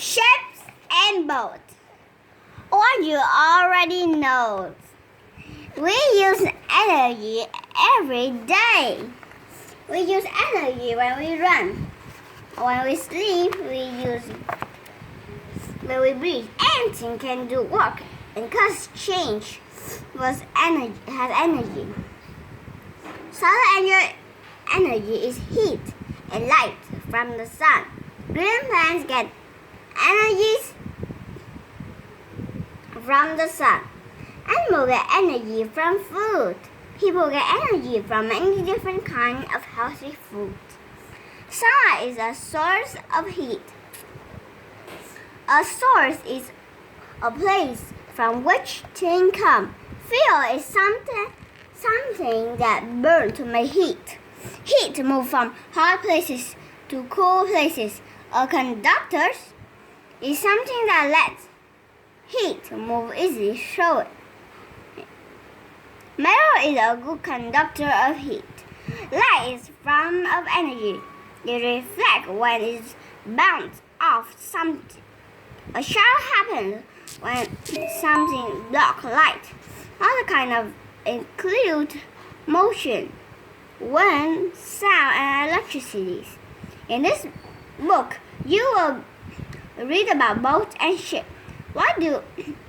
Ships and boats. Or you already know, we use energy every day. We use energy when we run. When we sleep, when we breathe. Anything can do work and cause change has energy. Solar energy is heat and light from the sun. Green plants get energies from the sun. Animals get energy from food. People get energy from many different kinds of healthy food. Sunlight is a source of heat. A source is a place from which things come. Fuel is something that burns to make heat. Heat moves from hot places to cool places. A conductor is something that lets heat move easily through it. Metal is a good conductor of heat. Light is a form of energy. It reflects when it's bounced off something. A shadow happens when something blocks light. Other kinds of include motion, wind, sound, and electricity. In this book, you will read about boats and ships. What do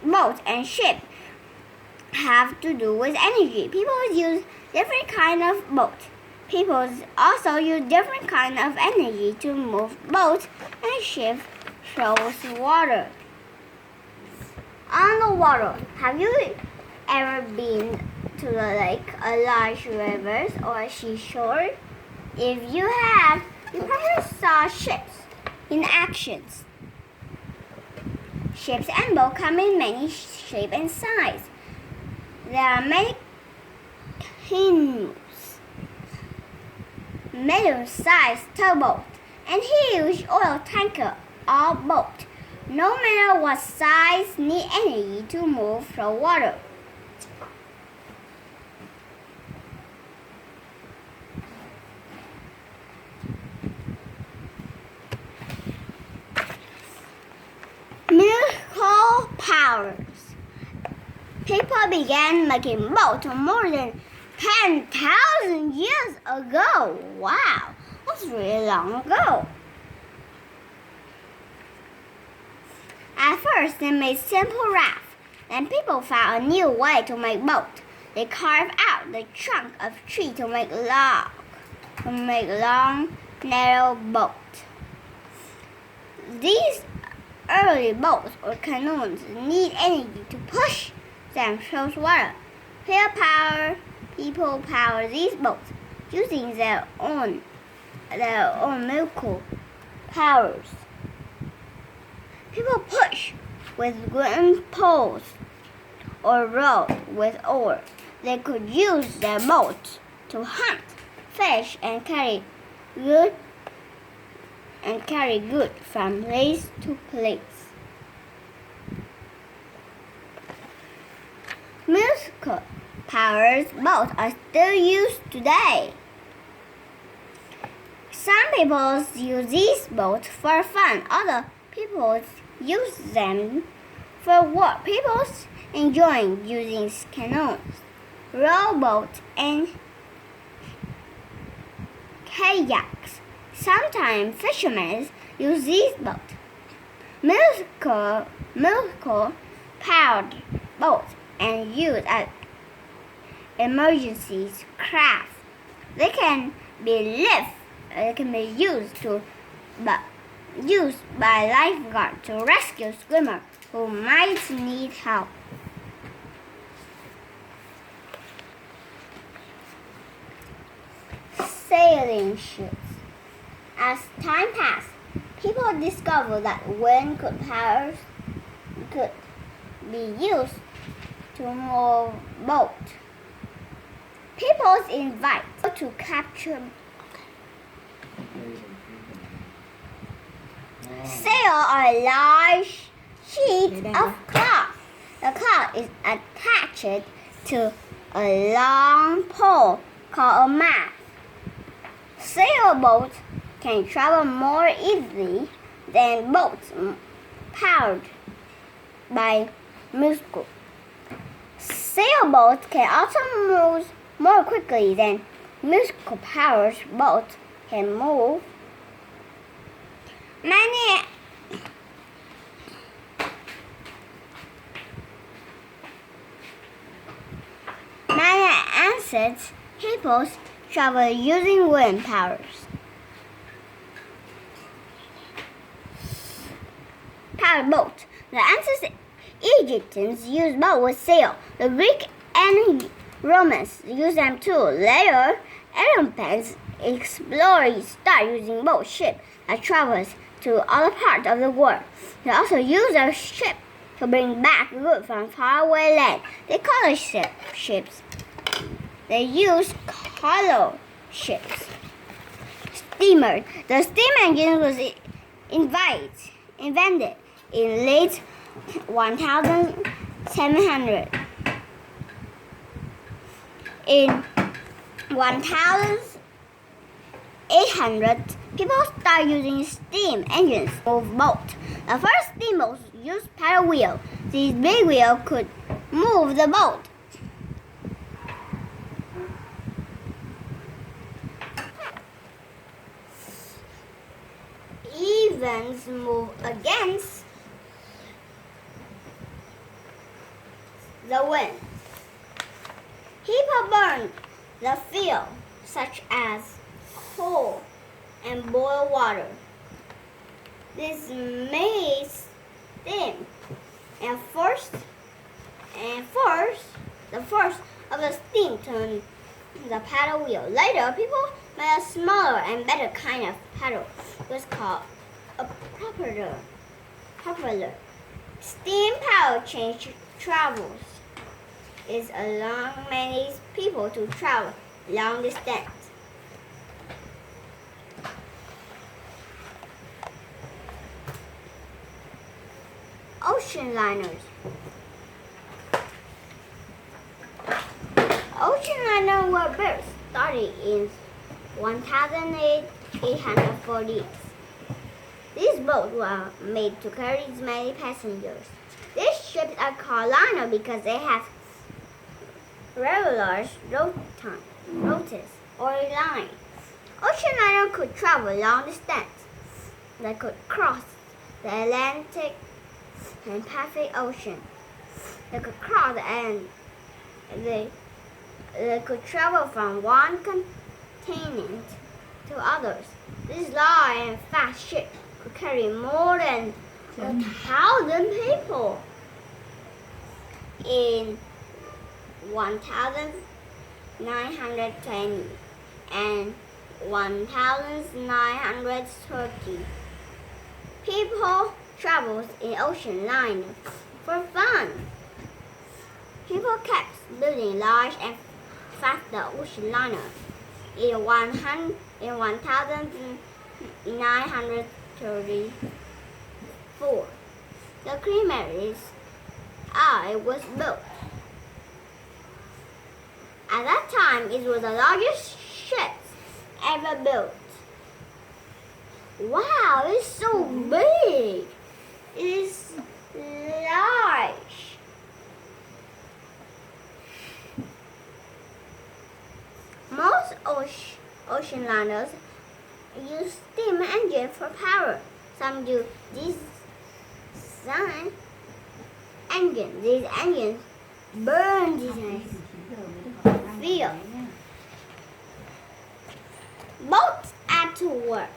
boats and ships have to do with energy? People use different kinds of boats. People also use different kinds of energy to move boats and ships through water. On the water, have you ever been to the lake, a large river, or a seashore? If you have, you probably saw ships in action. Ships and boats come in many shapes and sizes. There are many canoes, medium-sized towboats, and huge oil tankers. All boats, no matter what size, need energy to move through water. Miracle powers. People began making boats more than 10,000 years ago. Wow, that's really long ago. At first, they made simple rafts. Then people found a new way to make boats. They carved out the trunk of a tree to make long, narrow boats. These early boats or canoes need energy to push them through water. People power these boats using their own miracle powers. People push with wooden poles or row with oars. They could use their boats to hunt, fish, and carry goods from place to place. Miracle powers boats are still used today. Some people use these boats for fun. Other people use them for work. People enjoy using canoes, rowboats, and kayaks. Sometimes fishermen use these boats. Miracle powered boats and used as emergency craft. They can be used by lifeguards to rescue swimmers who might need help. Sailing ships. As time passed, people discovered that wind could be used to move boats. People invite to capture sail a large sheet of cloth. The cloth is attached to a long pole called a mast. Sailboats can travel more easily than boats powered by muscle. Sailboats can also move more quickly than muscle-powered boats can move. Many ancient peoples travel using wind powers. Powered boats. The ancient Egyptians used boats with sail. The Greek and Romans used them too. Later, European explorers started using boat ships that traveled to other parts of the world. They also used their ships to bring back goods from faraway land. They call the ships. They used cargo ships. Steamer. The steam engine was invented in late 1700. In 1800, people started using steam engines to move boats. The first steamboats used paddle wheels. These big wheels could move the boat. Events move against the wind. People burned the fuel, such as coal and boiled water. This made steam and the force of the steam turned the paddle wheel. Later, people made a smaller and better kind of paddle. It was called a propeller. Steam power change travels. It allows many people to travel long distance. Ocean liners. Ocean liners were built starting in 1840s. These boats were made to carry many passengers. These ships are called liners because they have regular routes or lines. Ocean liners could travel long distance. They could cross the Atlantic and Pacific Ocean. They could cross and they could travel from one continent to others. This large and fast ship could carry more than 1,000 people. In 1920 and 1930, people traveled in ocean liners for fun. People kept building large and faster ocean liners. In 1934, the Crimean Eye was built. At that time, it was the largest ship ever built. Wow, it's so big. It is large. Most ocean liners use steam engine for power. Some do diesel engine. These engines burn diesel fuel. Boats add to work.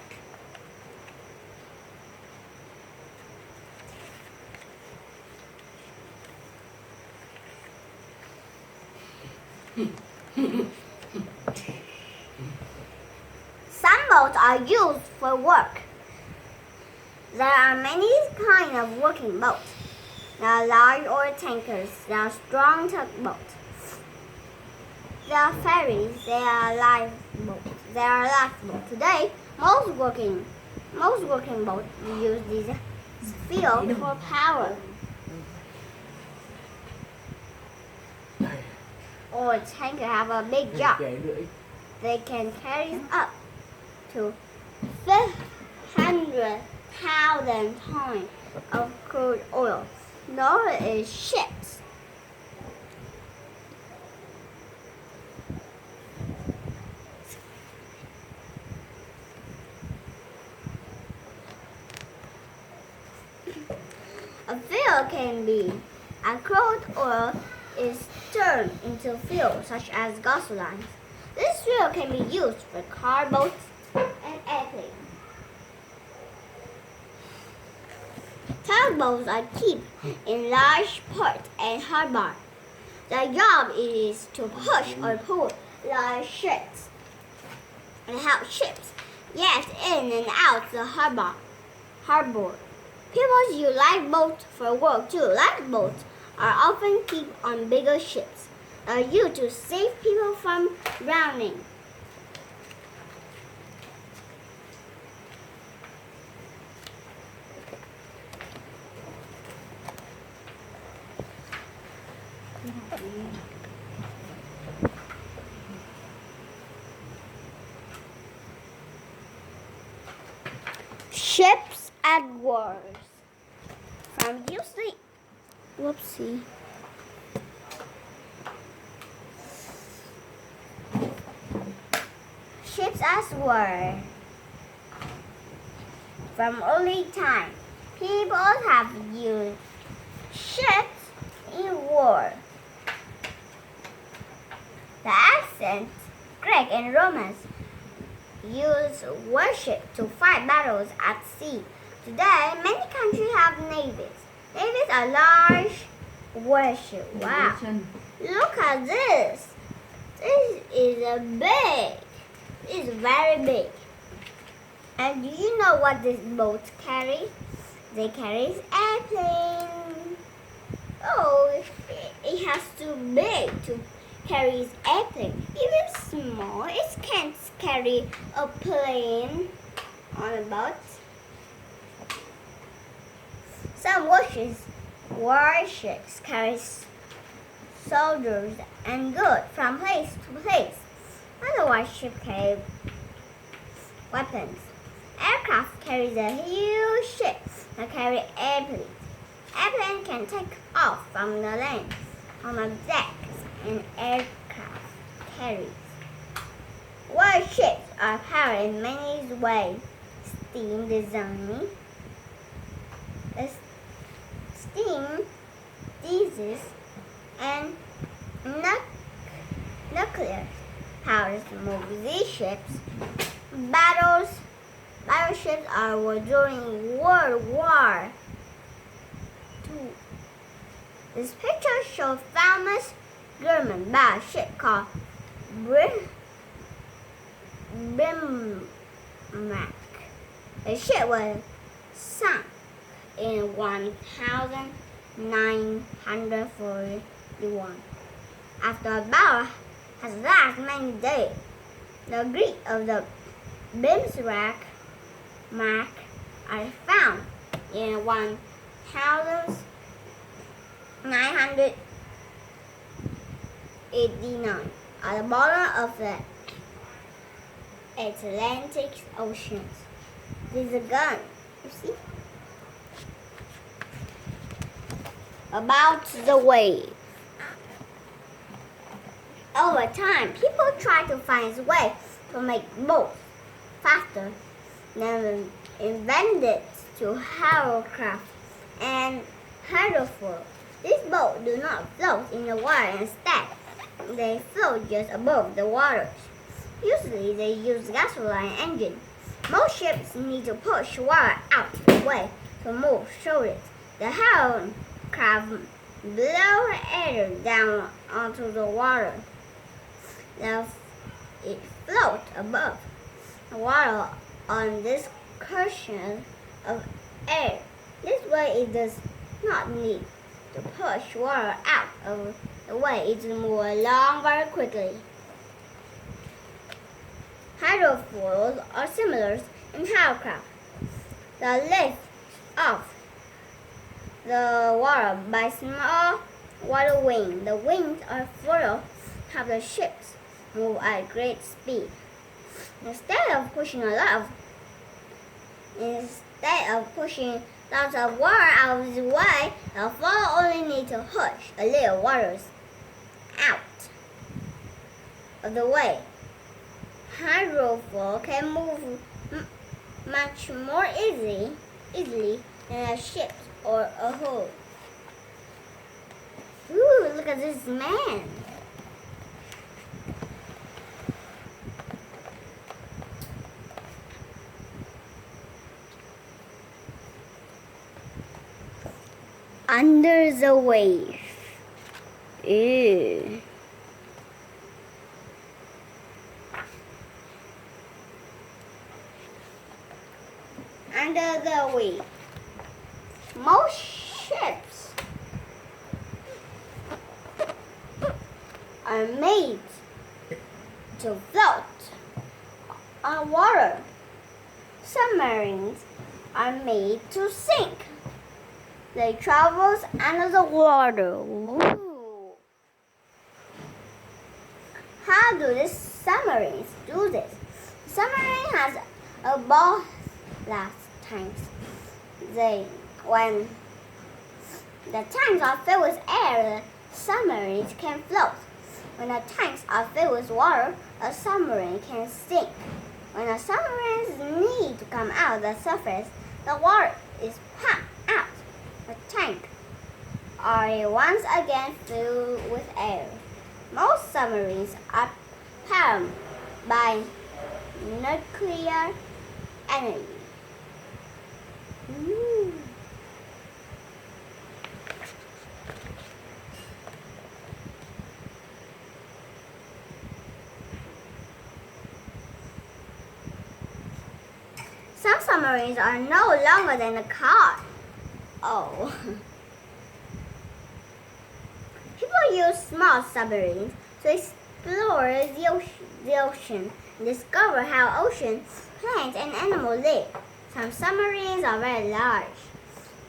Some boats are used for work. There are many kinds of working boats. There are large oil tankers. There are strong tugboats. There are ferries. There are lifeboats. Today, most working boats use diesel fuel for power. Oil tankers have a big job. They can carry up to 500 1,000 tons of crude oil loaded in ships. A fuel can be. A crude oil is turned into fuel such as gasoline. This fuel can be used for car, boats, and airplanes. Tugboats are kept in large ports and harbors. Their job is to push or pull large ships and help ships get in and out the harbor. People use lifeboats for work too. Lifeboats are often kept on bigger ships. They are used to save people from drowning. Ships at wars. From usually, whoopsie. Ships at war. From early time, people have used ships in war. The ancient Greek and Romans used warships to fight battles at sea. Today, many countries have navies. Navies are large warships. Wow! Look at this. This is very big. And do you know what these boats carry? They carry airplanes. Oh, it has too big to carry airplane. Even small, it can't carry a plane on a boat. Some warships carry soldiers and goods from place to place. Other warships carry weapons. Aircraft carries a huge ship that carry airplanes. Airplane can take off from the land on a deck and aircraft carries. Warships are powered in many ways. Steam design, steam, diesel, and nuclear powers move these ships. Battleships are during World War II. This picture shows famous German battleship called Bismarck. The ship was sunk in 1941. After a battle has lasted many days, the Greek of the Bismarck are found in 1989 at the bottom of the Atlantic Ocean. This is a gun, you see? About the wave. Over time, people try to find ways to make boats faster than invented to hovercraft and hydrofoil. These boats do not float in the water. Instead, they float just above the water. Usually, they use gasoline engine. Most ships need to push water out of the way to move shoulders. The hovercraft blow air down onto the water. It floats above the water on this cushion of air. This way, it does not need to push water out of the way. It moves along very quickly. Hydrofoils are similar in hovercraft. They lift off the water by small water wings. The wings are full of help the ships move at great speed. Instead of pushing a lot Instead of pushing lots of water out of the way, the flow only needs to push a little water out of the way. Hydroflow can move much more easily than a ship or a hull. Ooh, look at this man. Under the wave. Ew. Under the wave. Most ships are made to float on water. Submarines are made to sink. They travel under the water. Ooh. How do these submarines do this? The submarine has a ballast tanks. When the tanks are filled with air, the submarines can float. When the tanks are filled with water, a submarine can sink. When the submarines need to come out of the surface, the water is pumped out. The tank are once again filled with air. Most submarines are powered by nuclear energy. Ooh. Some submarines are no longer than a car. Oh. People use small submarines to explore the ocean and discover how ocean plants and animals live. Some submarines are very large.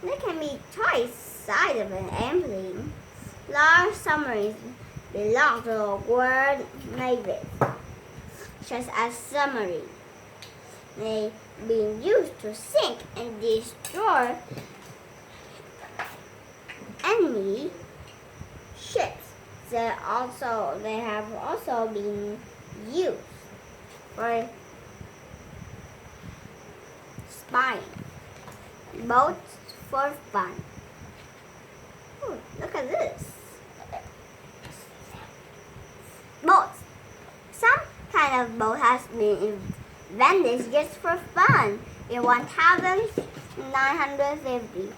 They can be twice the size of an airplane. Large submarines belong to the world navy, just as submarines. They've been used to sink and destroy enemy ships. They have also been used for spying. Boats for fun. Ooh, look at this. Boats. Some kind of boat has been invented just for fun in 1950.